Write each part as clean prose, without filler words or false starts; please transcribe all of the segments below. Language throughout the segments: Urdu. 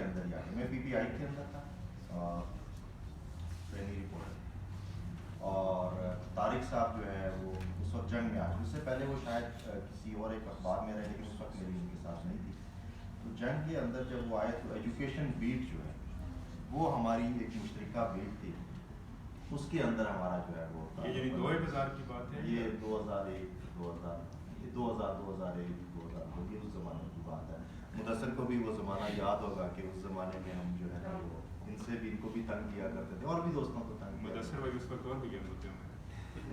کے اندر ہی آ گیا. میں پی ٹی آئی کے اندر تھا ٹریننگ رپورٹر, اور طارق صاحب جو ہے وہ اس وقت جنگ میں آ گئے. اس سے پہلے وہ شاید کسی اور ایک اخبار میں رہے, لیکن اس وقت میری ان کے ساتھ نہیں تھی. تو جنگ کے اندر جب وہ آئے تو ایجوکیشن بیٹ جو ہے وہ ہماری ایک مشترکہ بیٹ تھی, اس کے اندر ہمارا جو ہے وہ یعنی 2000 کی بات ہے, یہ 2001 2002 یہ اس زمانے کی بات ہے. مدثر کو بھی وہ زمانہ یاد ہوگا کہ اس زمانے میں ہم جو ہے نا وہ ان سے بھی, ان کو بھی تنگ کیا کرتے تھے, اور بھی دوستوں کو تنگ کیا. مدثر بھائی اس وقت اور بھی گیم ہوتے ہیں.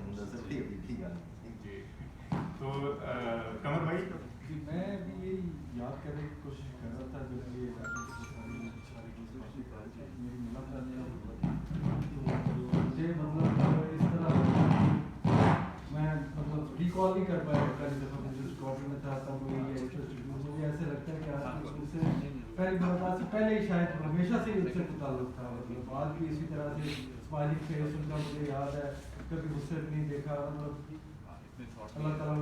مدثر بھی ابھی بھی گانے جی. تو قمر بھائی, میں بھی یہی یاد کرنے کی کوشش کر رہا تھا جب یہ میری ملاقات تو مجھے مطلب اس طرح میں مطلب ریکال نہیں کر پایا پہلی دفعہ میں جو اسکواڈرن میں تھا تب وہ یہ مجھے ایسے لگتا ہے کہ آج اس سے پہلی ملاقات سے پہلے ہی شاید ہمیشہ سے ہی اس سے تعلق تھا. مطلب آج بھی اسی طرح سے اسمائلنگ فیس ان کا مجھے یاد ہے, کبھی غصے نہیں دیکھا. مطلب اللہ تعالیٰ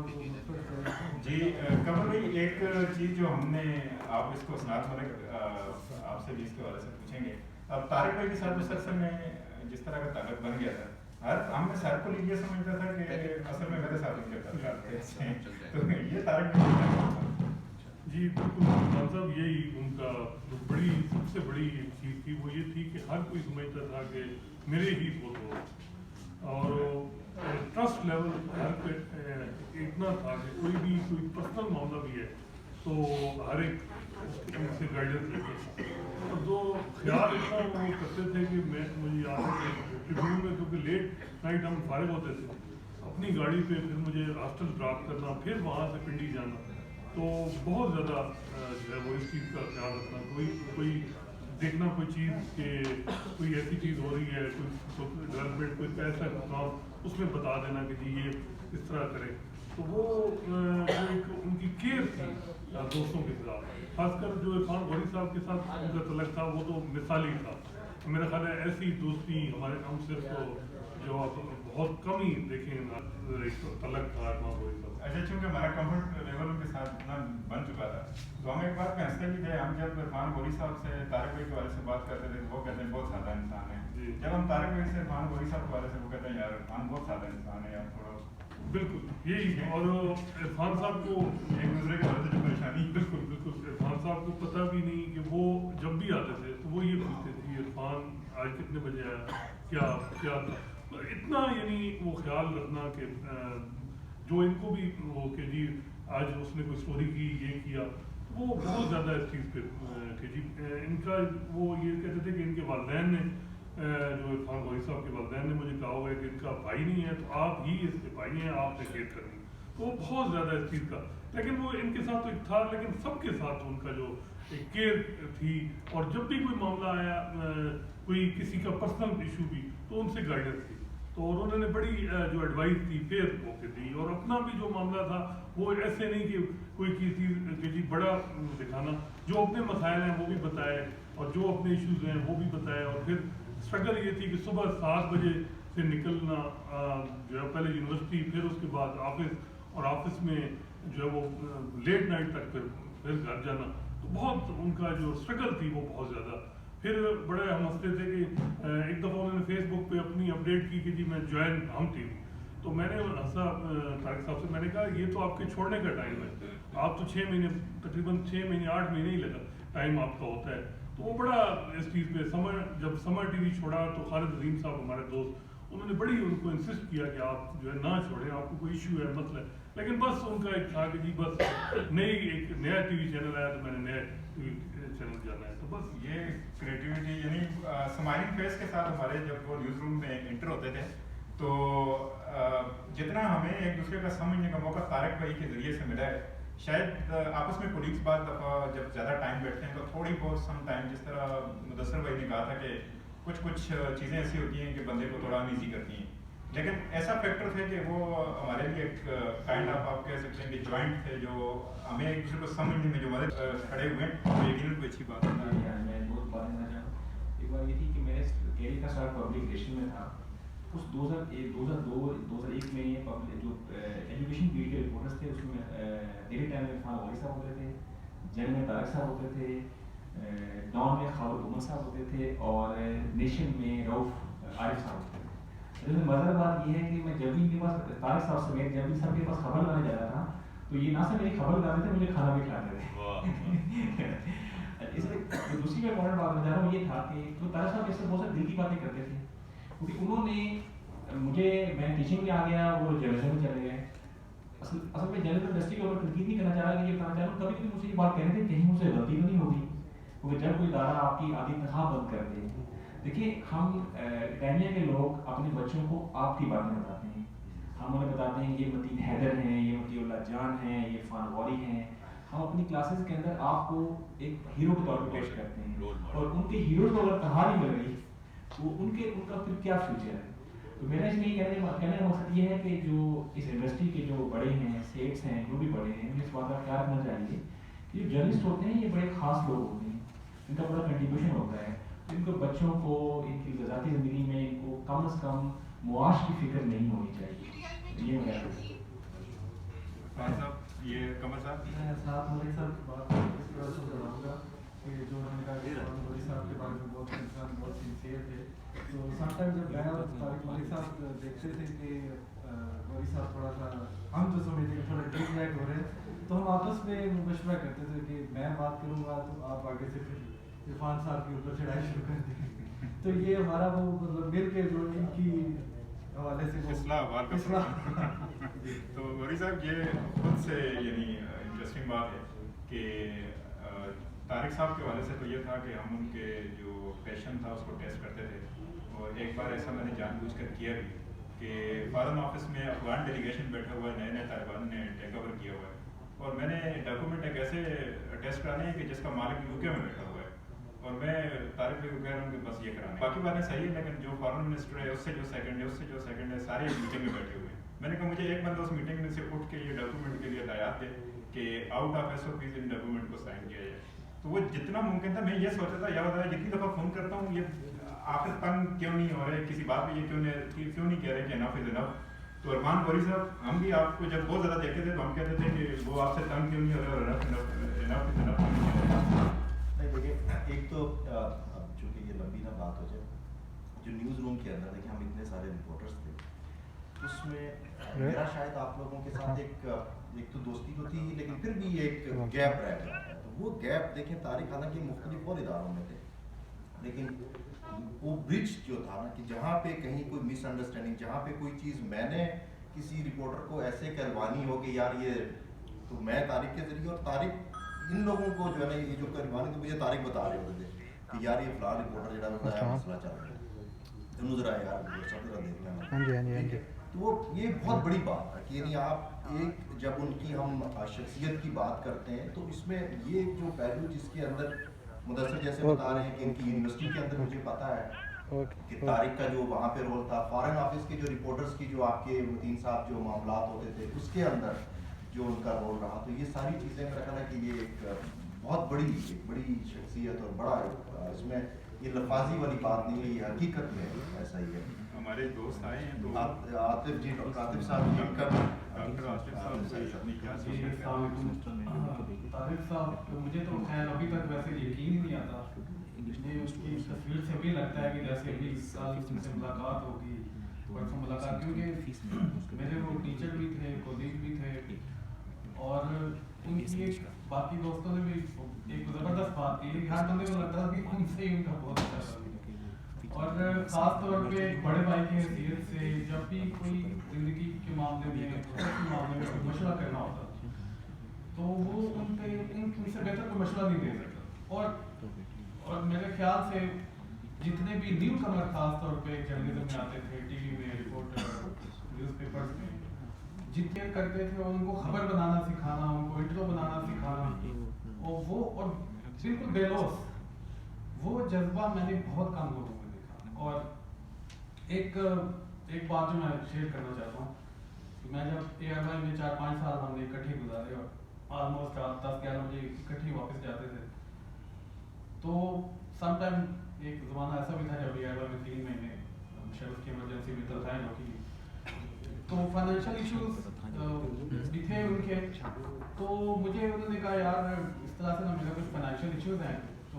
جی قمر بھائی, ایک چیز جو ہم نے آپ اس کو سنات ملک آپ سے بھی اس کے حوالے سے پوچھیں گے. اب طارق بھائی کے ساتھ اس عرصے میں جس طرح کا تعلق بن گیا تھا, ہم میں سر کو یہ سمجھتا تھا کہ اصل میں میرے ساتھ ان کے تعلقات تھے, تو یہ طارق بھائی جی بالکل خان صاحب, یہی ان کا بڑی سب سے بڑی چیز تھی, وہ یہ تھی کہ ہر کوئی سمجھتا تھا کہ میرے ہی فوٹو, اور ٹرسٹ لیول ہر پہ اتنا تھا کہ کوئی پرسنل معاملہ بھی ہے تو ہر ایک ان سے گائیڈنس لیتے, اور جو خیال اتنا وہ کرتے تھے کہ مجھے یاد ہے کہ ٹریبیون میں کیونکہ لیٹ نائٹ ہم فارغ ہوتے تھے, اپنی گاڑی پہ پھر مجھے ہاسٹل ڈراپ کرنا, پھر وہاں سے پنڈی جانا, تو بہت زیادہ جو ہے وہ اس چیز کا خیال رکھنا, کوئی دیکھنا کوئی چیز کہ کوئی ایسی چیز ہو رہی ہے, کوئی ڈیولپمنٹ, کوئی ایسا کام, اس میں بتا دینا کہ جی یہ اس طرح کریں. تو وہ ایک ان کی کیئر تھی دوستوں کے ساتھ, خاص کر جو عرفان غوری صاحب کے ساتھ ان کا تعلق تھا وہ تو مثالی تھا. میرا خیال ہے ایسی دوستی ہمارے ہم صرف جو آپ بہت کم ہی دیکھیں تعلق تھا عرفان غوری صاحب. اچھا, چونکہ ہمارا کمفرٹ لیول ان کے ساتھ اتنا بن چکا تھا تو ہم ایک بات پہنچتے بھی تھے, ہم جب عرفان غوری صاحب سے طارق بھائی کے حوالے سے بات کرتے تھے وہ کہتے ہیں بہت سادہ انسان ہے. جب ہم طارق بھائی سے عرفان غوری صاحب کے حوالے سے وہ کہتے ہیں یار عرفان بہت سادہ انسان ہے یار تھوڑا. بالکل یہی ہے, اور عرفان صاحب کو ایک دوسرے کے حوالے سے جو پریشانی. بالکل عرفان صاحب کو پتہ بھی نہیں کہ وہ جب بھی آتے تھے تو وہ یہ پوچھتے تھے عرفان آج کتنے بجے آیا, کیا اتنا یعنی وہ خیال رکھنا کہ جو ان کو بھی وہ کہ جی آج اس نے کوئی اسٹوری کی, یہ کیا, وہ بہت زیادہ اس چیز پہ کہ جی ان کا وہ یہ کہتے تھے کہ ان کے والدین نے جو عرفان غوری صاحب کے والدین نے مجھے کہا ہوا ہے کہ ان کا بھائی نہیں ہے تو آپ ہی اس کے بھائی ہیں, آپ نے کیئر کرنی. تو وہ بہت زیادہ اس چیز کا, لیکن وہ ان کے ساتھ تو ایک تھا, لیکن سب کے ساتھ ان کا جو ایک کیئر تھی, اور جب بھی کوئی معاملہ آیا کوئی کسی کا پرسنل ایشو بھی تو ان سے گائیڈنس تھی, تو انہوں نے بڑی جو ایڈوائس تھی فیئر ہو کے دی, اور اپنا بھی جو معاملہ تھا وہ ایسے نہیں کہ کوئی چیز کہ جی بڑا دکھانا, جو اپنے مسائل ہیں وہ بھی بتائے اور جو اپنے ایشوز ہیں وہ بھی بتائے. اور پھر اسٹرگل یہ تھی کہ صبح 7 بجے سے نکلنا جو ہے پہلے یونیورسٹی, پھر اس کے بعد آفس, اور آفس میں جو ہے وہ لیٹ نائٹ تک پھر گھر جانا. تو بہت ان کا جو اسٹرگل تھی وہ بہت زیادہ. پھر بڑے ہم ہنستے تھے کہ ایک دفعہ انہوں نے فیس بک پہ اپنی اپڈیٹ کی کہ جی میں جوائن ہم ٹیم, تو میں نے ہنسا طارق صاحب سے, میں نے کہا یہ تو آپ کے چھوڑنے کا ٹائم ہے, آپ تو 6 مہینے تقریباً 6 مہینے 8 مہینے ہی لگا ٹائم آپ کا ہوتا ہے. تو وہ بڑا اس چیز پہ جب سمر ٹی وی چھوڑا تو خالد عظیم صاحب ہمارے دوست, انہوں نے بڑی ان کو انسسٹ کیا کہ آپ جو ہے نہ چھوڑیں, آپ کو کوئی ایشو ہے مسئلہ ہے, لیکن بس ان کا ایک تھا کہ جی بس ایک نیا ٹی وی چینل آیا تو میں نے نیا ٹی وی چینل جانا ہے. تو بس یہ کریٹیوٹی یعنی اسمائلنگ فیس کے ساتھ ہمارے جب وہ نیوز روم میں انٹر ہوتے تھے تو جتنا ہمیں ایک دوسرے کا سمجھنے کا موقع طارق بھائی کے ذریعے سے ملا ہے, شاید آپس میں کولیگس بعض دفعہ جب زیادہ ٹائم بیٹھتے ہیں تو تھوڑی بہت سم ٹائم, جس طرح مدثر بھائی نے کہا تھا کہ کچھ چیزیں ایسی ہوتی ہیں کہ بندے کو تھوڑا انیزی کرتی ہیں, لیکن ایسا فیکٹر تھے کہ وہ ہمارے لیے ایک کائنڈ آف آپ کہہ سکتے ہیں کہ جوائنٹ تھے, جو ہمیں ایک دوسرے کو سمجھنے میں جو مدد کھڑے ہوئے ہیں, یقیناً کوئی اچھی بات ہے. میں بہت بات کرنا چاہوں. ایک بات یہ تھی کہ میں کیری کا سال پبلک ریلیشن میں تھا, اس 2001 میں یہ جو ایجوکیشن بیٹ کے رپورٹرس تھے اس میں ڈیلی ٹائم میں عرفان غوری صاحب ہوتے تھے, جنگ میں طارق صاحب ہوتے تھے, ڈان میں خالد عمر صاحب ہوتے تھے اور نیشن میں رؤف عارف صاحب ہوتے تھے. مزہ بات یہ ہے کہ میں جب بھی ان کے پاس طارق صاحب سمیت جب بھی سب کے پاس خبر لانے جاتا تھا تو یہ نہ صرف میری خبر لاتے تھے, مجھے کھانا بھی کھلاتے تھے. اس میں دوسری میں امپورٹنٹ بات بتا رہا ہوں یہ تھا کہ جو طارق صاحب اس سے بہت ساری دل کی باتیں کرتے تھے, کیونکہ انہوں نے مجھے, میں ٹیچنگ میں آ گیا, وہ جرنلزم میں چلے گئے. اصل میں جرنلزم انڈسٹری کے اوپر تنقید نہیں کرنا چاہ رہا, کہ یہ کہنا چاہ رہا ہوں کبھی کبھی مجھے یہ بات کہہ رہے تھے کہیں مجھ سے غلطی تو نہیں ہوگی, کیونکہ جب کوئی ادارہ آپ کی آدھی تنخواہ بند کر دے. دیکھیے ہم اکیڈمیا کے لوگ اپنے بچوں کو آپ کی باتیں بتاتے ہیں, ہم انہیں بتاتے ہیں یہ متین حیدر ہیں, یہ مطیع اللہ جان ہیں, یہ عرفان غوری ہیں. ہم اپنی کلاسز کے اندر آپ کو ایک ہیرو کے طور پہ پیش کرتے ہیں, اور ان کے ہیروز کو اگر کہا نہیں مل رہی وہ ان کا پھر کیا فیوچر ہے. تو میرا اس میں یہ کہنے کا مقصد یہ ہے کہ جو اس انڈسٹری کے جو بڑے ہیں, سیٹس ہیں, جو بھی بڑے ہیں, انہیں اس بات کا خیال رکھنا چاہیے کہ جو جرنلسٹ ہوتے ہیں یہ بڑے خاص لوگ ہوتے ہیں, ان کا بڑا کنٹریبیوشن ہوتا ہے. ان کو بچوں کو ان کی ذاتی زندگی میں ان کو کم از کم معاش کی فکر نہیں ہونی چاہیے. یہ میرا صاحب, یہ قمر صاحب میں ساتھ ملک صاحب بات اس طرح سے بڑھاؤں گا کہ جو انہوں نے کہا کہ ملک صاحب کے بارے میں بہت انسان بہت سنسیئر تھے. تو سم ٹائم جب میں اور طارق ملک صاحب دیکھتے تھے کہ ملک صاحب تھوڑا سا, ہم تو سمجھتے کہ تھوڑا ڈیپ رائٹ ہو رہے ہیں, تو ہم آپس میں مشورہ کرتے تھے کہ میں بات کروں گا تو آپ آگے سے پھر عرفان صاحب کے اوپر چڑھائی شروع کر دیں. تو یہ ہمارا وہ مطلب مل کے جو ان کی حوالے سے اصلاح. تو غوری صاحب یہ خود سے یعنی انٹرسٹنگ بات ہے کہ طارق صاحب کے حوالے سے تو یہ تھا کہ ہم ان کے جو پیشن تھا اس کو ٹیسٹ کرتے تھے, اور ایک بار ایسا میں نے جان بوجھ کر کیا بھی کہ فارن آفس میں افغان ڈیلیگیشن بیٹھا ہوا ہے, نئے نئے طالبان نے ٹیک اوور کیا ہوا ہے, اور میں نے ڈاکومنٹ ایک ایسے ٹیسٹ کرانے ہیں کہ جس کا مالک یو کے میں بیٹھا ہوا ہے, اور میں طارق بھائی کو کہہ رہا ہوں کہ بس یہ کرانا. باقی باتیں صحیح ہے, لیکن جو فارن منسٹر ہے اس سے جو سیکنڈ ہے, اس سے جو سیکنڈ ہے, سارے میٹنگ میں بیٹھے ہوئے ہیں. میں نے کہا مجھے ایک بندہ اس میٹنگ میں سے اٹھ کے یہ ڈاکومنٹ کے لیے ہدایات دے کہ out of SOPs ان ڈاکومنٹ کو سائن کیا جائے. تو وہ جتنا ممکن تھا, میں یہ سوچا تھا, یا ہوتا ہے جتنی دفعہ فون کرتا ہوں یہ آخر تنگ کیوں نہیں ہو رہے کسی بات پہ, یہ کیوں نہیں کہہ رہے کہ انف از انف. تو عرفان غوری صاحب, ہم بھی آپ کو جب بہت زیادہ دیکھتے تھے تو ہم کہتے تھے کہ وہ آپ سے تنگ کیوں نہیں ہو رہے, اور انف از انف نہیں. دیکھیے ایک تو چونکہ یہ لمبی نہ بات ہو جائے, جو نیوز روم کے اندر دیکھیں ہم اتنے سارے رپورٹرس تھے, اس میں میرا شاید آپ لوگوں کے ساتھ ایک تو دوستی تو تھی, لیکن پھر بھی ایک گیپ رہ گیا ہے. تو وہ گیپ دیکھیں طارق حالانکہ مختلف اور اداروں میں تھے, لیکن وہ برج جو تھا نا کہ جہاں پہ کہیں کوئی مس انڈرسٹینڈنگ, جہاں پہ کوئی چیز میں نے کسی رپورٹر کو ایسے کروانی ہو کہ یار یہ تو میں طارق کے ذریعے, اور طارق ان لوگوں کو جو ہے نا یہ جو کروانی تو مجھے طارق بتا رہے ہوتے تھے کہ یار یہ فلاں رپورٹر جڑا ہوتا ہے مسئلہ چل رہا ہے, انہوں ذرا یار سب ذرا دیکھنا. تو وہ یہ بہت بڑی بات ہے کہ یعنی آپ ایک جب ان کی ہم شخصیت کی بات کرتے ہیں تو اس میں یہ جو پہلو جس کے اندر مدثر جیسے بتا رہے ہیں کہ ان کی یونیورسٹی کے اندر مجھے پتا ہے کہ طارق کا جو وہاں پہ رول تھا, فارن آفس کے جو رپورٹرز کی جو آپ کے متین صاحب جو معاملات ہوتے تھے اس کے اندر جو ان کا رول رہا, تو یہ ساری چیزیں میرا خیال ہے کہ یہ ایک بہت بڑی شخصیت اور بڑا اس میں یہ لفاظی والی بات نہیں ہے, یہ حقیقت میں ایسا ہی ہے. ہمارے دوست آئے ہیں تو عاطف جی, ڈاکٹر عاطف صاحب جی کا ڈاکٹر عاطف صاحب سے اپنی کیا جی السلام علیکم. طارق صاحب مجھے تو خیر ابھی تک ویسے یقین ہی نہیں آتا, مجھے اس کی تصویر سے بھی لگتا ہے کہ جیسے ابھی کل ان سے ملاقات ہوگی, پرسوں ملاقات, کیونکہ میرے وہ ٹیچر بھی تھے, کولیگ بھی تھے, اور ان کی ایک باقی دوستوں نے بھی ایک زبردست بات کی کہ ہر بندے کو لگتا تھا کہ ان سے ان کا بہت اچھا تھا. اور خاص طور پہ ایک بڑے بھائی کی حیثیت سے جب بھی کوئی زندگی کے معاملے میں معاملے میں کوئی مشورہ کرنا ہوتا تو وہ ان سے بہتر کوئی مشورہ نہیں دے سکتا. اور میرے خیال سے جتنے بھی نیو کمر خاص طور پہ جرنلزم میں آتے تھے, ٹی وی میں, رپورٹر, نیوز پیپرز میں, جتنے کرتے تھے ان کو خبر بنانا سکھانا, ان کو انٹرو بنانا سکھانا, اور بالکل بے لوث وہ جذبہ میں نے بہت کم لوگوں میں دیکھا. اور ایک بات جو میں شیئر کرنا چاہتا ہوں, میں جب اے آر وائی میں 4-5 سال ہم نے اکٹھے گزارے اور آلموسٹ 10-11 بجے اکٹھے واپس جاتے تھے, تو سم ٹائم ایک زمانہ ایسا بھی تھا جب اے آر وائی میں 3 مہینے شاید اس کی ایمرجنسی میں تنخواہیں روکی, تو فائنینشیل ایشوز بھی تھے ان کے. تو مجھے انہوں نے کہا یار اس طرح سے نا میرے کچھ فائنینشیل ایشوز ہیں, تو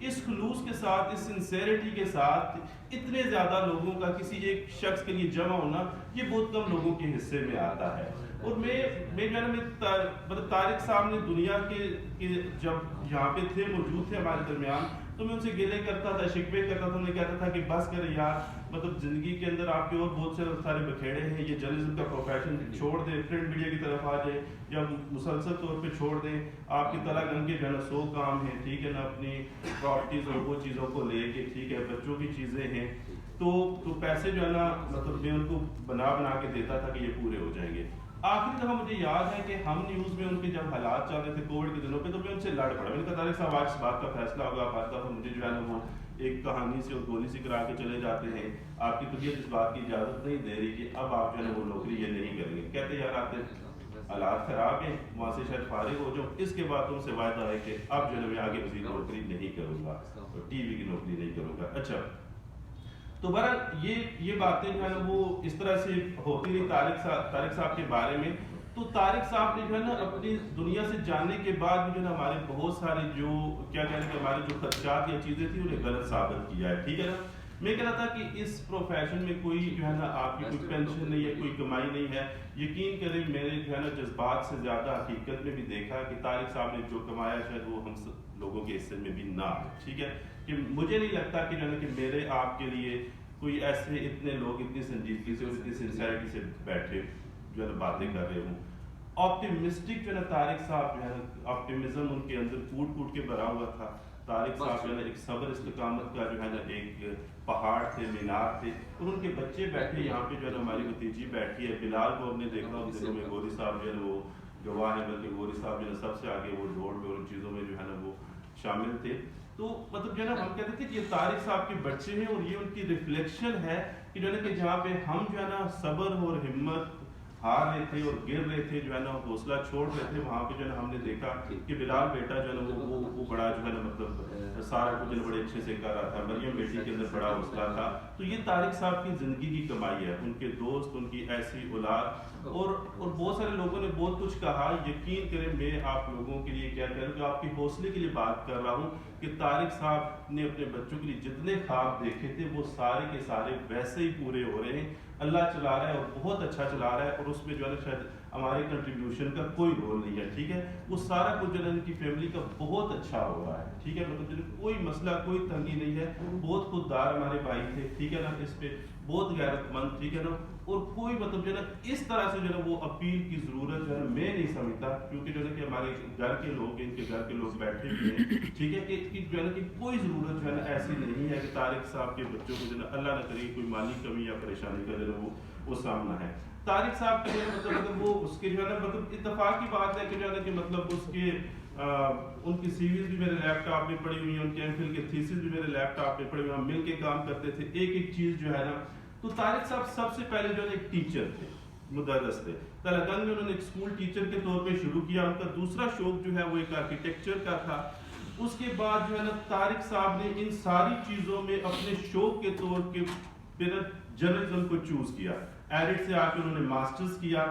اس خلوص کے ساتھ، اس سنسیریٹی کے ساتھ اتنے زیادہ لوگوں کا کسی ایک شخص کے لیے جمع ہونا یہ بہت کم لوگوں کے حصے میں آتا ہے. اور میں جو ہے نا مطلب طارق صاحب نے دنیا کے جب یہاں پہ تھے، موجود تھے ہمارے درمیان، تو میں ان سے گلے کرتا تھا، شکوے کرتا تھا، میں کہتا تھا کہ بس کرے یار، مطلب زندگی کے اندر آپ کے اور بہت سے سارے بکھیڑے ہیں، یہ جرنلزم کا پروفیشن چھوڑ دیں، پرنٹ میڈیا کی طرف آ جائیں یا مسلسل طور پہ چھوڑ دیں. آپ کی طرح گن کے جو ہے نا 100 کام ہیں، ٹھیک ہے نا، اپنی پراپرٹیز اور وہ چیزوں کو لے کے، ٹھیک ہے، بچوں کی چیزیں ہیں، تو پیسے جو ہے نا مطلب میں ان کو بنا کے دیتا تھا کہ یہ پورے ہو جائیں گے. آخری دفعہ مجھے یاد ہے کہ ہم نیوز میں ان کے جب حالات چل رہے تھے کووڈ کے دنوں پہ، تو میں ان سے لڑ پڑا. میں نے کہا طارق صاحب آج اس بات کا فیصلہ ہوگا. آپ آتا تھا مجھے جو ہے نا وہ ایک کہانی سے اور گولی سے کرا کے چلے جاتے ہیں، آپ کی طبیعت اس بات کی اجازت نہیں دے رہی کہ اب آپ جو ہے نا وہ نوکری یہ نہیں کریں گے. کہتے یار آپ حالات خراب ہیں، وہاں سے شاید فارغ ہو جاؤں. اس کے بعد تم سے وعدہ ہے کہ اب جو ہے نا میں آگے مزید نوکری نہیں کروں گا، ٹی وی کی نوکری نہیں کروں گا. اچھا، تو بہرحال یہ باتیں جو ہے نا وہ اس طرح سے ہوتی رہی طارق صاحب کے بارے میں. تو طارق صاحب نے جو ہے نا اپنی دنیا سے جانے کے بعد بھی جو ہے نا ہمارے بہت سارے جو کیا کہنے کہ ہمارے جو خدشات یا چیزیں تھیں انہیں غلط ثابت کیا ہے. ٹھیک ہے نا، میں کہہ رہا تھا کہ اس پروفیشن میں کوئی جو ہے نا آپ کی کوئی پینشن نہیں ہے، کوئی کمائی نہیں ہے. یقین کریں میرے جو ہے نا جذبات سے زیادہ حقیقت میں بھی دیکھا کہ طارق صاحب نے جو کمایا شاید وہ ہم لوگوں کے حصے میں بھی نہ ہو. ٹھیک ہے، کہ مجھے نہیں لگتا کہ جو ہے نا کہ میرے آپ کے لیے کوئی ایسے اتنے لوگ اتنی سنجیدگی سے اور اتنی سنسیریٹی سے بیٹھے جو ہے نا باتیں کر رہے ہوں. آپٹیمسٹک جو ہے نا طارق صاحب جو ہے نا آپٹیمزم ان کے اندر کوٹ کے بھرا ہوا تھا. طارق صاحب جو ہے نا ایک صبر استقامت کا جو ہے نا ایک پہاڑ تھے، مینار تھے. اور ان کے بچے بیٹھے یہاں پہ جو ہے نا ہماری بھتیجی بیٹھی ہے بلال کو ہم نے دیکھا ان دنوں میں. گوری صاحب جو ہے نا وہ گواہ ہے، بلکہ گوری صاحب جو ہے نا سب سے آگے وہ روڈ میں اور ان چیزوں میں جو ہے نا وہ شامل تھے. تو مطلب جو ہے نا ہم کہتے تھے کہ یہ طارق صاحب کے بچے ہیں اور یہ ان کی ریفلیکشن ہے کہ جو ہے نا کہ جہاں پہ ہم جو ہے نا صبر اور ہمت ہار رہے تھے اور گر رہے تھے، جو ہے نا حوصلہ چھوڑ رہے تھے، وہاں پہ جو ہے نا ہم نے دیکھا کہ بلال بیٹا جو ہے نا وہ بڑا جو ہے نا مطلب سارا کچھ بڑے اچھے سے کر رہا تھا. مریم بیٹی کے اندر بڑا حوصلہ تھا. تو یہ طارق صاحب کی زندگی کی کمائی ہے، ان کے دوست، ان کی ایسی اولاد اور بہت سارے لوگوں نے بہت کچھ کہا. یقین کریں میں آپ لوگوں کے لیے کیا کہہ رہا ہوں کہ آپ کے حوصلے کے لیے بات کر رہا ہوں کہ طارق صاحب نے اپنے بچوں کے لیے جتنے خواب دیکھے تھے وہ سارے کے سارے ویسے ہی پورے ہو رہے ہیں. اللہ چلا رہا ہے اور بہت اچھا چلا رہا ہے، اور اس میں جو ہے نا شاید ہمارے کنٹریبیوشن کا کوئی رول نہیں ہے. ٹھیک ہے، وہ سارا کچھ جو ہے ان کی فیملی کا بہت اچھا ہو رہا ہے. ٹھیک ہے، مطلب کوئی مسئلہ کوئی تنگی نہیں ہے. بہت خوددار ہمارے بھائی تھے. ٹھیک ہے نا، اس پہ بہت غیرت مند. ٹھیک ہے نا، اور کوئی مطلب جو ہے نا اس طرح سے جو ہے نا وہ اپیل کی ضرورت جو ہے نا میں نہیں سمجھتا، کیونکہ جو ہے نا کہ ہمارے گھر کے لوگ، ان کے گھر کے لوگ بیٹھے بھی ہیں. ٹھیک ہے، کہ جو ہے نا کہ کوئی ضرورت جو ہے نا ایسی نہیں ہے کہ طارق صاحب کے بچوں کو جو ہے نا اللہ نہ کرے کوئی مالی کمی یا پریشانی کا جو ہے وہ سامنا ہے. طارق صاحب کے مطلب وہ اس کے جو ہے نا مطلب اتفاق کی بات ہے کہ جو ہے نا کہ مطلب اس کے ان کی سیریز بھی میرے لیپ ٹاپ میں پڑی ہوئی ہیں، ان کے ایم فل کے تھیسز بھی میرے لیپ ٹاپ میں پڑی ہوئی ہیں. ہم مل کے کام کرتے تھے ایک چیز جو ہے نا. تو طارق صاحب سب سے پہلے جو ہے ایک ٹیچر تھے، مدرس تھے. تلنگانہ میں انہوں نے ایک اسکول ٹیچر کے طور پہ شروع کیا. ان کا دوسرا شوق جو ہے وہ ایک آرکیٹیکچر کا تھا. اس کے بعد جو ہے نا طارق صاحب نے ان ساری چیزوں میں اپنے شوق کے طور پہ جرنلزم کو چوز کیا. ایڈٹ سے آ کے انہوں نے ماسٹرز کیا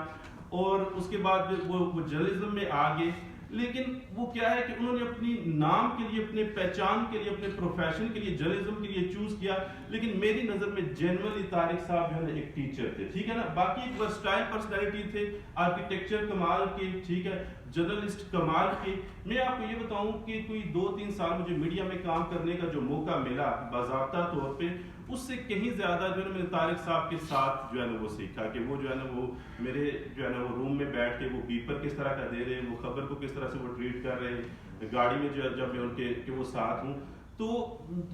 اور اس کے بعد وہ جرنلزم میں آ گئے. لیکن وہ کیا ہے کہ انہوں نے اپنی نام کے لیے، اپنے پہچان کے لیے، اپنے پروفیشن کے لیے جرنلزم کے لیے چوز کیا. لیکن میری نظر میں جنرلی طارق صاحب جو ہے نا ایک ٹیچر تھے. ٹھیک ہے نا، باقی ایک ورسٹائل پرسنالٹی تھے، آرکیٹیکچر کمال کے، ٹھیک ہے، جرنلسٹ کمال کے. میں آپ کو یہ بتاؤں کہ کوئی 2-3 سال مجھے میڈیا میں کام کرنے کا جو موقع ملا باضابطہ طور پہ، اس سے کہیں زیادہ جو ہے نا میں نے طارق صاحب کے ساتھ جو ہے نا وہ سیکھا کہ وہ جو ہے نا وہ میرے جو ہے نا وہ روم میں بیٹھ کے وہ بیپر کس طرح کا دے رہے ہیں، وہ خبر کو کس طرح سے وہ ٹریٹ کر رہے ہیں، گاڑی میں جو جب میں ان کے کہ وہ ساتھ ہوں. تو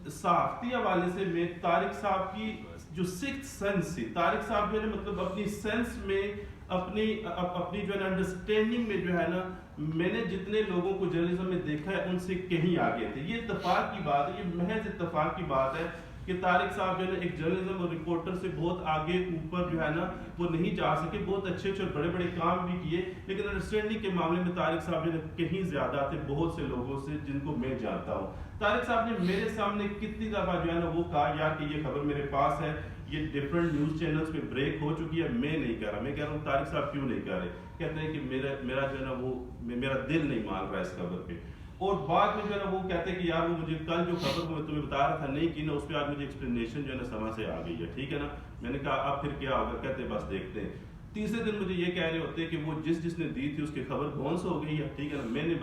صحافتی حوالے سے میں طارق صاحب کی جو سکس سینس تھی، طارق صاحب جو ہے نا مطلب اپنی سینس میں اپنی جو ہے نا انڈرسٹینڈنگ میں جو ہے نا میں نے جتنے لوگوں کو جرنلزم میں دیکھا ہے ان سے کہیں آگے تھے. یہ اتفاق کی بات ہے، یہ محض اتفاق کی بات ہے کہ طارق صاحب جو ہے نا ایک جرنلزم اور رپورٹر سے بہت آگے اوپر جو ہے نا وہ نہیں جا سکے. بہت اچھے اور بڑے بڑے کام بھی کیے، لیکن انڈرسٹینڈنگ کے معاملے میں طارق صاحب جو ہے کہیں زیادہ تھے بہت سے لوگوں سے جن کو میں جانتا ہوں. طارق صاحب نے میرے سامنے کتنی دفعہ جو ہے نا وہ کہا یار کہ یہ خبر میرے پاس ہے، یہ ڈفرنٹ نیوز چینلز پہ بریک ہو چکی ہے، میں نہیں کر رہا. میں کہہ رہا ہوں طارق صاحب کیوں نہیں کر رہے؟ کہتے ہیں کہ میرا جو ہے نا وہ میرا دل نہیں مان رہا اس خبر پہ. اور بعد میں جو ہے نا وہ کہتے ہیں کہ یار وہ مجھے کل جو خبر میں تمہیں بتا رہا تھا نہیں کی نا اس پہ آج مجھے ایکسپلینیشن جو ہے نا سمجھ سے آ گئی ہے، ٹھیک ہے نا. میں نے کہا اب پھر کیا ہوگا؟ کہتے ہیں بس دیکھتے ہیں. تیسرے دن مجھے یہ کہہ رہے ہوتے ہیں کہ وہ جس نے دی تھی اس کی خبر بونس ہو گئی ہے، ٹھیک ہے نا. میں نے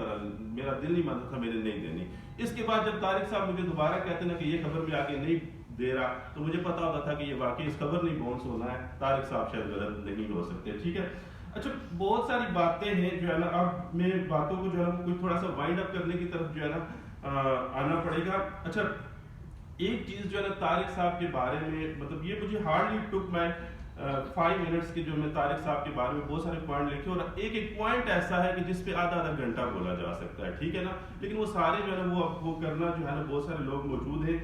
میرا دل نہیں مانتا تھا، میں نے نہیں دینی. اس کے بعد جب طارق صاحب مجھے دوبارہ کہتے ہیں نا کہ یہ خبر میں آگے نہیں دے رہا تو مجھے پتا ہوتا تھا کہ یہ واقعی اس خبر نہیں بونس ہونا ہے، طارق صاحب شاید غلط نہیں ہو سکتے، ٹھیک ہے. اچھا بہت ساری باتیں ہیں جو ہے نا، اب میں باتوں کو جو ہے نا کوئی تھوڑا سا وائنڈ اپ کرنے کی طرف جو ہے نا آنا پڑے گا. اچھا ایک چیز جو ہے نا طارق صاحب کے بارے میں، مطلب یہ مجھے ہارڈلی ٹک میں 5 منٹس کے جو میں طارق صاحب کے بارے میں بہت سارے پوائنٹ لکھے، اور ایک پوائنٹ ایسا ہے کہ جس پہ آدھا گھنٹہ بولا جا سکتا ہے، ٹھیک ہے نا. لیکن وہ سارے جو ہے نا وہ کرنا جو ہے نا بہت سارے لوگ موجود ہیں.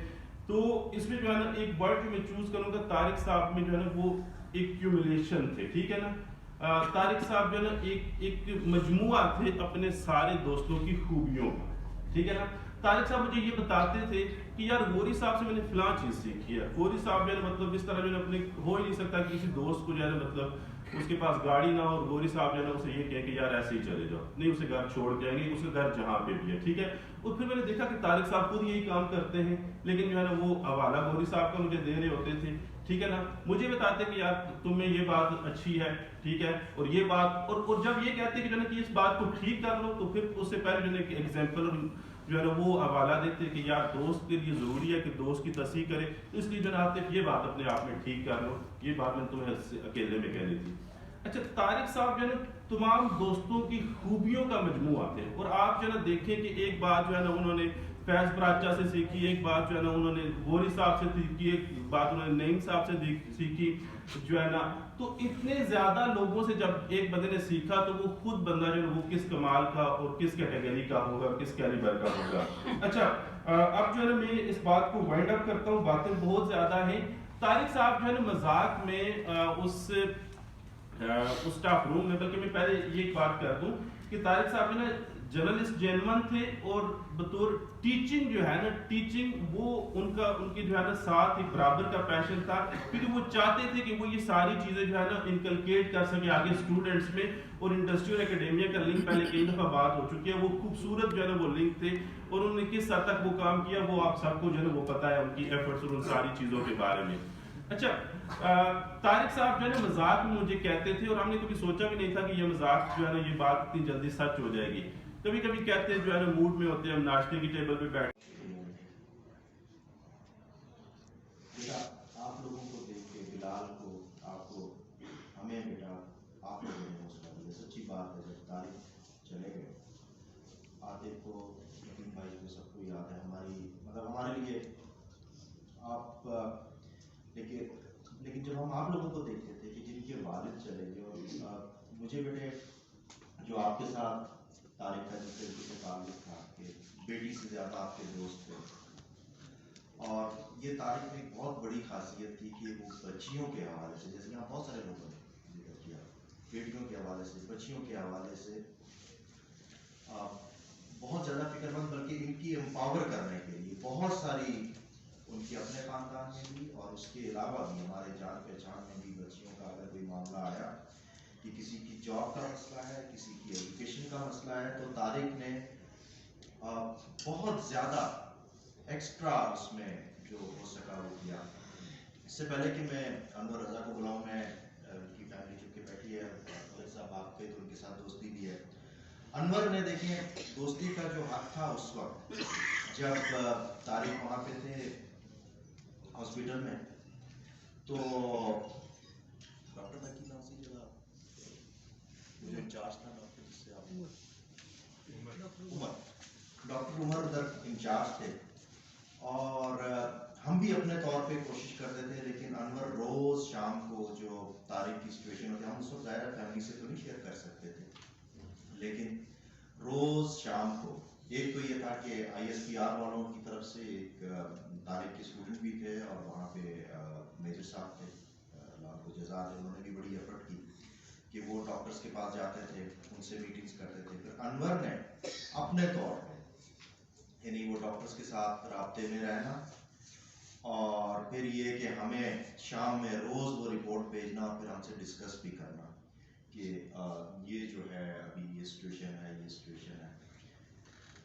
تو اس میں جو ہے نا ایک ورڈ جو میں چوز کروں گا، طارق صاحب میں جو ہے نا وہ ایکیومولیشن تھے، ٹھیک ہے نا. طارق صاحب جو ہے نا ایک مجموعہ تھے اپنے سارے دوستوں کی خوبیوں کا، ٹھیک ہے نا. طارق صاحب مجھے یہ بتاتے تھے کہ یار غوری صاحب سے میں نے فلاں چیز سیکھی ہے. غوری صاحب جو ہے نا مطلب اس طرح جو ہے اپنے ہو ہی نہیں سکتا کہ کسی دوست کو جو ہے نا مطلب اس کے پاس گاڑی نہ ہو اور غوری صاحب جو ہے نا اسے یہ کہے کہ یار ایسے ہی چلے جاؤ، نہیں اسے گھر چھوڑ کے آئیں گے، اس کا گھر جہاں پہ بھی ہے، ٹھیک ہے. اور پھر میں نے دیکھا کہ طارق صاحب خود یہی کام کرتے ہیں، لیکن جو ہے نا وہ حوالہ غوری صاحب کا مجھے دے رہے ہوتے تھے، ٹھیک ہے نا. مجھے بتاتے کہ یار تم میں یہ بات اچھی ہے، ٹھیک ہے، اور یہ بات، اور جب یہ کہتے کہ جو ہے نا کہ اس بات کو ٹھیک کر لو، تو پھر اس سے پہلے جو ہے نا ایگزامپل جو ہے نا وہ حوالہ دیتے کہ یار دوست کے لیے ضروری ہے کہ دوست کی تصحیح کرے، اس لیے جو ہے نا آپ یہ بات اپنے آپ میں ٹھیک کر لو، یہ بات میں تمہیں اکیلے میں کہنی تھی. اچھا طارق صاحب جو ہے نا تمام دوستوں کی خوبیوں کا مجموعہ تھے، اور آپ جو ہے نا دیکھیں کہ ایک بات جو ہے نا انہوں نے فیض براچہ سے سیکھی، ایک بات جو ہے نا انہوں نے غوری صاحب سے سیکھی، ایک بات انہوں نے نعیم صاحب سے سیکھی جو ہے نا. تو اتنے زیادہ لوگوں سے جب ایک بندے نے سیکھا تو وہ خود بندہ جو ہے نا وہ کس کمال کا اور کس کیٹیگری کا ہوگا، کس کیلیبر کا ہوگا. اچھا اب جو ہے نا میں اس بات کو وائنڈ اپ کرتا ہوں، باتیں بہت زیادہ ہیں. طارق صاحب جو ہے نا مذاق میں اس اسٹاف روم میں، بلکہ میں پہلے یہ بات کر دوں کہ طارق صاحب جو ہے نا جرنلسٹ جینون تھے، اور بطور ٹیچنگ جو ہے نا ٹیچنگ وہ ان کی جو ہے نا ساتھ ایک برابر کا پیشن تھا، کیونکہ وہ چاہتے تھے کہ وہ یہ ساری چیزیں جو ہے نا انکلکیٹ کر سکے آگے اسٹوڈنٹس میں. اور انڈسٹری اور اکیڈیمیا کا لنک پہلے کئی دفعہ بات ہو چکی ہے، وہ خوبصورت جو ہے نا وہ لنک تھے، اور انہوں نے کس حد تک وہ کام کیا وہ آپ سب کو جو ہے نا وہ پتا ہے، ان کی ایفرٹس اور ان ساری چیزوں کے بارے میں. اچھا طارق صاحب جو ہے نا مذاق میں مجھے کہتے تھے، اور ہم نے کبھی سوچا بھی نہیں تھا کہ یہ مذاق جو ہے نا یہ بات اتنی جلدی سچ ہو جائے گی. کبھی کبھی کہتے ہیں جو ہے نا موڈ میں ہوتے ہیں، ہم ناشتے کی ٹیبل پہ بیٹھ آپ لوگوں کو دیکھ کے بلال کو، آپ کو، ہمیں بیٹا آپ لوگوں نے حوصلہ دیا. سچی بات ہے جب طارق چلے گئے، عاطف کو، یقین بھائی کو، سب کو یاد ہے ہماری، مطلب ہمارے لیے آپ، لیکن جب ہم آپ لوگوں کو دیکھتے تھے کہ جن کے والد چلے گئے، اور مجھے بیٹے جو آپ کے ساتھ طارق کا جس طریقے سے تعلق تھا کہ بیٹی سے زیادہ آپ کے دوست تھے، اور یہ طارق میں ایک بہت بڑی خاصیت تھی کہ وہ بچیوں کے حوالے سے، جیسے یہاں بہت سارے لوگوں نے ذکر کیا، بیٹیوں کے حوالے سے، بچیوں کے حوالے سے بہت زیادہ فکر مند، بلکہ ان کی امپاور کرنے کے لیے بہت ساری، ان کے اپنے خاندان میں بھی اور اس کے علاوہ بھی ہمارے جان پہچان میں بھی بچیوں کا اگر کوئی معاملہ آیا کہ کسی کی جاب کا مسئلہ ہے، کسی کی ایجوکیشن کا مسئلہ ہے، تو طارق نے بہت زیادہ ایکسٹرا اس میں جو ہو سکا وہ کیا. اس سے پہلے کہ میں انور رضا کو بلاؤں، میں ان کی فیملی چونکہ بیٹھی ہے، ملک صاحب آپ کے تو ان کے ساتھ دوستی بھی ہے. انور نے دیکھیں دوستی کا جو حق تھا اس وقت جب طارق وہاں پہ تھے ہاسپٹل میں، تو ڈاکٹر تھا کی نام سے جگہ جو انچارج تھا ڈاکٹر، جس سے آپ ڈاکٹر عمر ادھر انچارج تھے، اور ہم بھی اپنے طور پہ کوشش کرتے تھے، لیکن انور روز شام کو جو طارق کی سچویشن ہوتی ہے، ہم اس وقت ظاہر فیملی سے تو نہیں شیئر کر سکتے تھے، لیکن روز شام کو، ایک تو یہ تھا کہ ISPR والوں کی طرف سے ایک طارق کے اسٹوڈنٹ بھی تھے، اور وہاں پہ میجر صاحب تھے، اللہ کو جزا دے، انہوں نے بھی بڑی ایفرٹ کی کہ وہ ڈاکٹرز کے پاس جاتے تھے، ان سے میٹنگز کرتے تھے. پھر انور نے اپنے طور پہ، یعنی وہ ڈاکٹرز کے ساتھ رابطے میں رہنا، اور پھر یہ کہ ہمیں شام میں روز وہ رپورٹ بھیجنا، اور پھر ہم سے ڈسکس بھی کرنا کہ یہ جو ہے ابھی یہ سچویشن ہے، یہ سچویشن ہے.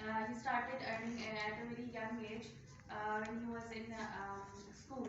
he started earning at a very young age when he was in school.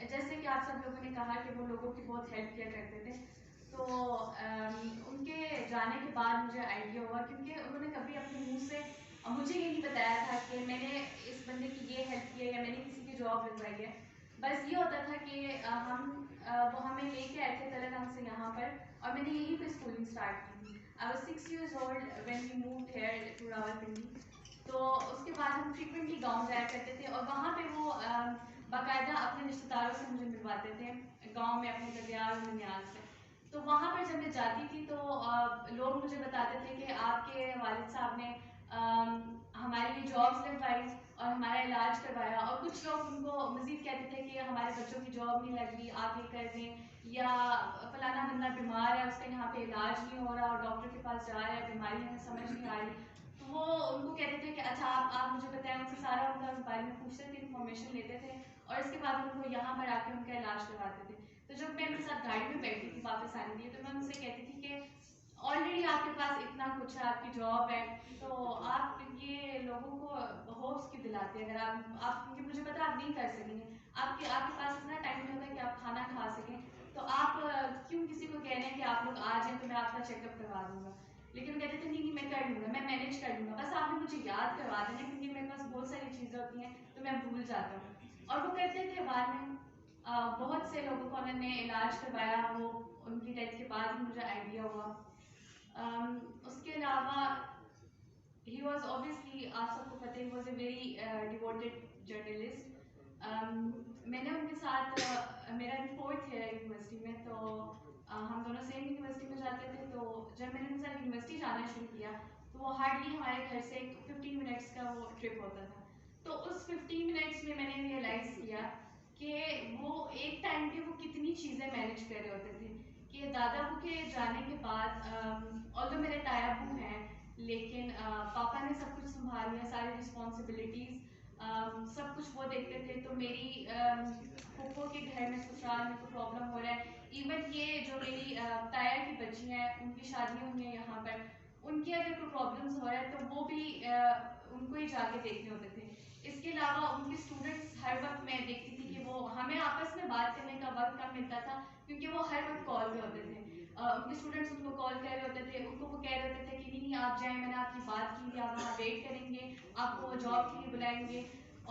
جیسے کہ آپ سب لوگوں نے کہا کہ وہ لوگوں کی بہت ہیلپ کیا کرتے تھے، تو ان کے جانے کے بعد مجھے آئیڈیا ہوا، کیونکہ انہوں نے کبھی اپنے منہ سے مجھے یہ نہیں بتایا تھا کہ میں نے اس بندے کی یہ ہیلپ کی ہے یا میں نے کسی کی جاب لگوائی ہے. بس یہ ہوتا تھا کہ وہ ہمیں لے کے آئے تھے تلنگانہ سے یہاں پر، اور میں نے یہیں پہ اسکولنگ اسٹارٹ کی تھی. I was 6 years old when we moved here to Rawalpindi. تو اس کے بعد ہم فریکوینٹلی گاؤں جایا کرتے تھے، اور وہاں پہ وہ باقاعدہ اپنے رشتے داروں سے مجھے ملواتے تھے گاؤں میں، اپنے ددیال اور ننیال سے. تو وہاں پر جب میں جاتی تھی تو لوگ مجھے بتاتے تھے کہ آپ کے والد صاحب نے ہمارے لیے جابس لگوائی اور ہمارا علاج کروایا، اور کچھ لوگ ان کو مزید کہتے تھے کہ ہمارے بچوں کی جاب نہیں لگ رہی، آپ یہ کر دیں، یا فلانا بندہ بیمار ہے، اس کا یہاں پہ علاج نہیں ہو رہا اور ڈاکٹر کے پاس جا رہا ہے، بیماری ہمیں سمجھ نہیں آ رہی. تو وہ ان کو کہتے تھے کہ اچھا آپ مجھے بتائیں، ان سے سارا ان کا بارے میں پوچھتے تھے، انفارمیشن لیتے تھے، اور اس کے بعد ان کو یہاں پر آ کے ان کا علاج کرواتے تھے. تو جب میں ان کے ساتھ گاڑی میں بیٹھی تھی واپس آنے کے لیے، تو میں ان سے کہتی تھی کہ آلریڈی آپ کے پاس اتنا کچھ ہے، آپ کی جاب ہے، تو آپ یہ لوگوں کو ہوپس کی دلاتے ہیں. اگر آپ کیونکہ مجھے پتا آپ نہیں کر سکیں گے، آپ کے پاس اتنا ٹائم نہیں ہوتا کہ آپ کھانا کھا سکیں، تو آپ کیوں کسی کو کہہ رہے ہیں کہ آپ لوگ آ جائیں تو میں آپ کا چیک اپ کروا دوں گا. لیکن کہتے تھے نہیں میں کر لوں گا، میں مینیج کر لوں گا، بس آپ نے مجھے یاد کروا دینا، کیونکہ میرے پاس بہت ساری چیزیں ہوتی ہیں تو میں بھول جاتا ہوں. اور وہ کرتے تھے. بعد میں بہت سے لوگوں کو انہوں نے علاج کروایا، وہ ان کی ڈیتھ کے بعد ہی مجھے آئیڈیا ہوا. اس کے علاوہ ہی واز اوبیسلی، آپ سب کو پتہ he was a very devoted journalist. میں نے ان کے ساتھ میرا 4th ایئر یونیورسٹی میں، تو ہم دونوں سیم یونیورسٹی میں جاتے تھے. تو جب میں نے ان کے ساتھ یونیورسٹی جانا شروع کیا تو وہ ہارڈلی ہمارے گھر سے 15 منٹس کا وہ ٹرپ ہوتا تھا. تو اس 15 منٹس میں نے ریئلائز کیا کہ وہ ایک ٹائم پہ وہ کتنی چیزیں مینیج کر رہے ہوتے تھے. کہ دادا ابو کے جانے کے بعد آلدو میرے تایا ابو ہیں، لیکن پاپا نے سب کچھ سنبھال لیا، ساری رسپانسبلٹیز سب کچھ وہ دیکھتے تھے. تو میری پھوپھو کے گھر میں سسرال میں کوئی پرابلم ہو رہا ہے، ایون یہ جو میری تایا کی بچی ہیں ان کی شادیاں ہوئی ہیں یہاں پر، ان کی اگر کوئی پرابلمس ہو رہا ہے تو وہ بھی ان کو ہی جا کے دیکھنے ہوتے تھے. اس کے علاوہ ان کے اسٹوڈنٹس ہر وقت میں دیکھتی تھی کہ وہ ہمیں آپس میں بات کرنے کا وقت کم ملتا تھا، کیونکہ وہ ہر وقت کال پہ ہوتے تھے. ان کے اسٹوڈنٹس ان کو کال کر رہے ہوتے تھے، ان کو وہ کہہ رہے ہوتے تھے کہ نہیں آپ جائیں، میں نے آپ کی بات کی تھی، آپ وہاں ویٹ کریں گے، آپ کو جاب کے لیے بلائیں گے.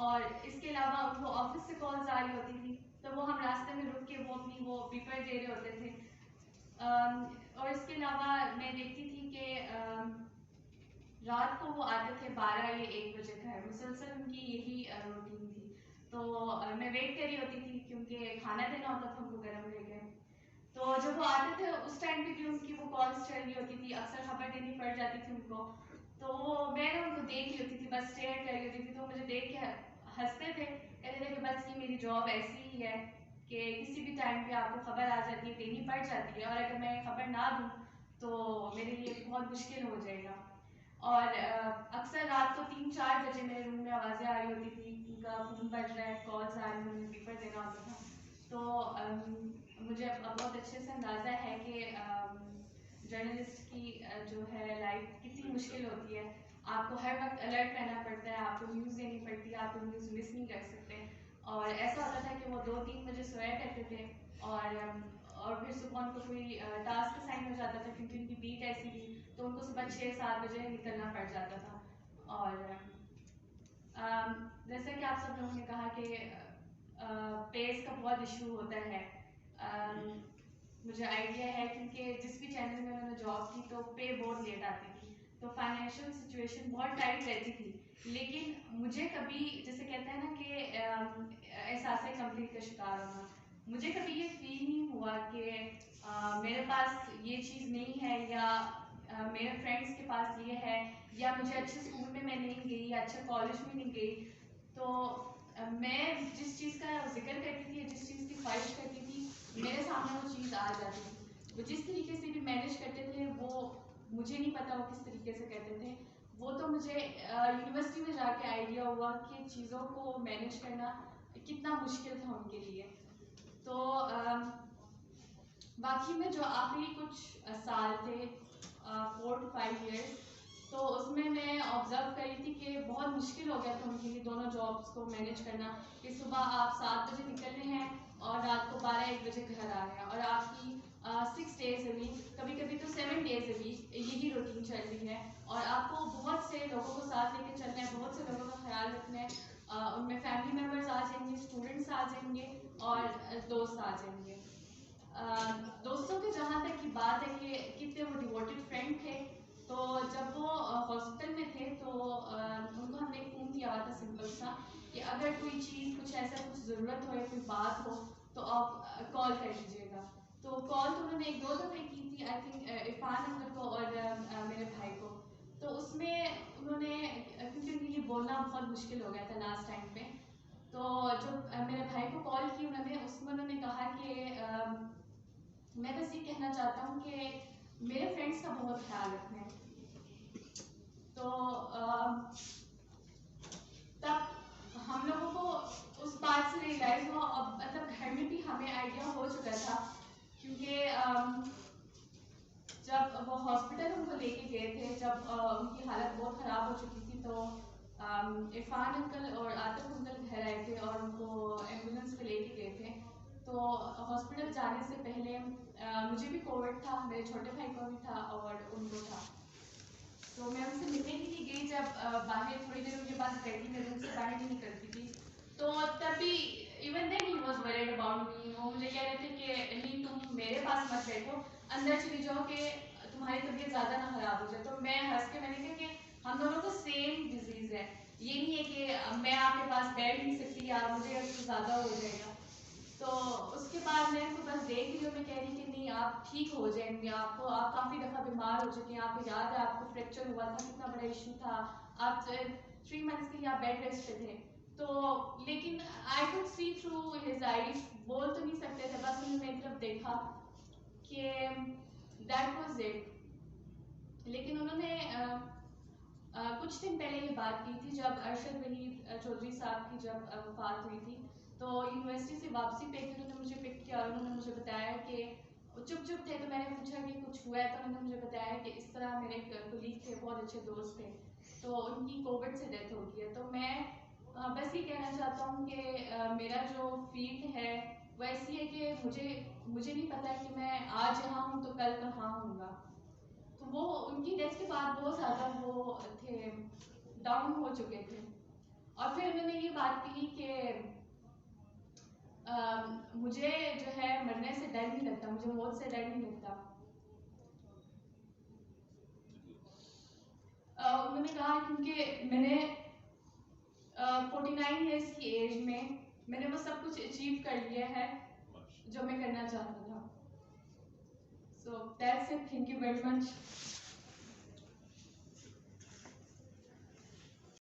اور اس کے علاوہ ان کو آفس سے کالز آ رہی ہوتی تھی، تو وہ ہم راستے میں رک کے وہ اپنی وہ پیپر دے رہے ہوتے تھے. اور اس کے علاوہ میں دیکھتی تھی کہ رات کو وہ آتے تھے 12 یا 1 بجے گھر، مسلسل ان کی یہی روٹین تھی. تو میں ویٹ کر رہی ہوتی تھی کیونکہ کھانا دینا ہوتا تھا ان کو گرم لے کے. تو جب وہ آتے تھے اس ٹائم پہ بھی ان کی وہ کالس چل رہی ہوتی تھی، اکثر خبر دینی پڑ جاتی تھی ان کو. تو میں ان کو دیکھ رہی ہوتی تھی، بس اسٹیئر کر رہی ہوتی تھی. تو مجھے دیکھ کے ہنستے تھے، کہتے تھے کہ بس یہ میری جاب ایسی ہی ہے کہ کسی بھی ٹائم پہ آپ کو خبر آ جاتی ہے، دینی پڑ جاتی ہے، اور اگر میں خبر نہ دوں تو میرے لیے بہت مشکل ہو جائے گا. اور اکثر رات کو 3-4 بجے میرے روم میں آوازیں آ رہی ہوتی تھی، ان کا فون بج رہا ہے، کالز آ رہی ہیں، پیپر دینا ہوتا تھا. تو مجھے بہت اچھے سے اندازہ ہے کہ جرنلسٹ کی جو ہے لائف کتنی مشکل ہوتی ہے. آپ کو ہر وقت الرٹ رہنا پڑتا ہے، آپ کو نیوز دینی پڑتی ہے، آپ کو نیوز مس نہیں کر سکتے. اور ایسا ہوتا تھا کہ وہ 2-3 بجے سویا کرتے تھے، اور پھر صبح ان کو کوئی ٹاسک اسائن ہو جاتا تھا، کیونکہ ان کی بیٹ ایسی تھی تو ان کو صبح 6-7 بجے نکلنا پڑ جاتا تھا. اور جیسا کہ آپ سب لوگوں نے کہا کہ پیس کا بہت ایشو ہوتا ہے. مجھے آئیڈیا ہے کیونکہ جس بھی چینل میں میں نے جاب کی تو پے بہت لیٹ آتی تھی، تو فائنینشیل سچویشن بہت ٹائٹ رہتی تھی. لیکن مجھے کبھی جیسے کہتے ہیں نا کہ احساس کمپلیٹ کا شکار ہونا، مجھے کبھی یہ فیل نہیں ہوا کہ میرے پاس یہ چیز نہیں ہے، یا میرے فرینڈس کے پاس یہ ہے، یا مجھے اچھے اسکول میں نہیں گئی یا اچھے کالج میں نہیں گئی. تو میں جس چیز کا ذکر کرتی تھی، جس چیز کی خواہش کرتی تھی، میرے سامنے وہ چیز آ جاتی تھی. وہ جس طریقے سے بھی مینیج کرتے تھے وہ مجھے نہیں پتا وہ کس طریقے سے کرتے تھے. وہ تو مجھے یونیورسٹی میں جا کے آئیڈیا ہوا کہ چیزوں کو مینیج کرنا کتنا مشکل تھا ان کے لیے. تو باقی میں جو آخری کچھ سال تھے 4 to 5 years، تو اس میں آبزرو کر رہی تھی کہ بہت مشکل ہو گیا تھا ان کے لیے دونوں جابس کو مینیج کرنا، کہ صبح آپ 7 بجے نکل رہے ہیں اور رات کو 12-1 بجے گھر آ رہے ہیں، اور آپ کی 6 days a week، کبھی کبھی تو 7 days a week یہی روٹین چل رہی ہے، اور آپ کو بہت سے لوگوں کو ساتھ لے کے چلنا ہے، بہت سے لوگوں کا خیال رکھنا ہے، ان میں فیملی ممبرز آ جائیں گے، اسٹوڈنٹس آ جائیں گے اور دوست آ جائیں گے۔ دوستوں کے جہاں تک کی بات ہے کہ کتنے وہ ڈیووٹڈ فرینڈ تھے، تو جب وہ ہاسپٹل میں تھے تو ان کو ہم نے فون کیا ہوا تھا سمپل سا کہ اگر کوئی چیز کچھ ایسا کچھ ضرورت ہو یا کوئی بات ہو تو آپ کال کر لیجیے گا۔ تو کال تو انہوں نے 1-2 دفعہ کی تھی، آئی تھنک عرفان انکل کو اور میرے بھائی کو، تو اس میں انہوں نے، کیونکہ ان کے لیے بولنا بہت مشکل ہو گیا تھا لاسٹ ٹائم پہ، تو جب میرے بھائی کو کال کی اس میں انہوں نے کہا کہ میں بس یہ کہنا چاہتا ہوں کہ میرے فرینڈس کا بہت خیال رکھنا ہے۔ تو تب ہم لوگوں کو اس بات سے ریئلائز ہوا، اب مطلب گھر میں بھی ہمیں آئیڈیا ہو چکا تھا، کیونکہ جب وہ ہاسپٹل ان کو لے کے گئے تھے، جب ان کی حالت بہت خراب ہو چکی تھی، تو عرفان انکل اور عاطف انکل گھر آئے تھے اور ان کو ایمبولینس پہ لے کے گئے تھے۔ تو ہاسپٹل جانے سے پہلے مجھے بھی کووڈ تھا، میرے چھوٹے بھائی کو بھی تھا اور ان کو تھا، تو میں ان سے ملنے کے لیے گئی، جب باہر تھوڑی دیر ان کے پاس بیٹھی، میں روم سے باہر نہیں نکلتی تھی، تو تب بھی even then he was worried about me, وہ مجھے کہہ رہے تھے کہ نہیں تم میرے پاس مت بیٹھو، اندر چلی جاؤ کہ تمہاری طبیعت زیادہ نہ خراب ہو جائے۔ تو میں ہنس کے میں نے کہا کہ ہم دونوں کو سیم ڈیزیز ہے، یہ نہیں ہے کہ میں آپ کے پاس بیٹھ نہیں سکتی یا مجھے اس سے زیادہ ہو جائے گا۔ تو اس کے بعد میں ان کو بس دیکھ رہی ہوں، میں کہہ رہی کہ نہیں آپ ٹھیک ہو جائیں گے، آپ کافی دفعہ بیمار ہو چکے ہیں، آپ کو یاد ہے آپ کو فریکچر ہوا تھا، کتنا بڑا ایشو تھا، آپ 3 months کے لیے آپ بیڈ ریسٹ پہ تھے، تو لیکن I could see through his eyes, بول تو نہیں سکتے تھے، بس انہوں نے میری طرف دیکھا کہ دیٹ واز اٹ۔ لیکن انہوں نے کچھ دن پہلے یہ بات کی تھی جب ارشد وحید چودھری صاحب کی جب وفات ہوئی تھی، تو یونیورسٹی سے واپسی پہ انہوں نے مجھے پک کیا اور انہوں نے مجھے بتایا کہ وہ چپ تھے، تو میں نے پوچھا کہ کچھ ہوا ہے، تو انہوں نے مجھے بتایا کہ اس طرح میرے ایک کولیگ تھے، بہت اچھے دوست تھے، تو ان کی کووڈ سے ڈیتھ ہو گئی ہے۔ تو میں بس یہ کہنا چاہتا ہوں کہ میرا جو فیلڈ ہے وہ ایسی ہے کہ مجھے نہیں پتا کہ میں آج یہاں ہوں تو کل کہاں ہوں گا۔ تو وہ ان کی ڈیتھ کے بعد بہت زیادہ وہ تھے، ڈاؤن ہو چکے تھے، اور پھر انہوں نے یہ بات کہی کہ مجھے جو ہے مرنے سے ڈر نہیں لگتا، مجھے موت سے ڈر نہیں لگتا۔ انہوں نے کہا کیونکہ میں نے 49 ایئرس کی ایج میں نے وہ سب کچھ اچیو کر لیا ہے جو میں کرنا چاہتا تھا۔ So that's it, thank you very much.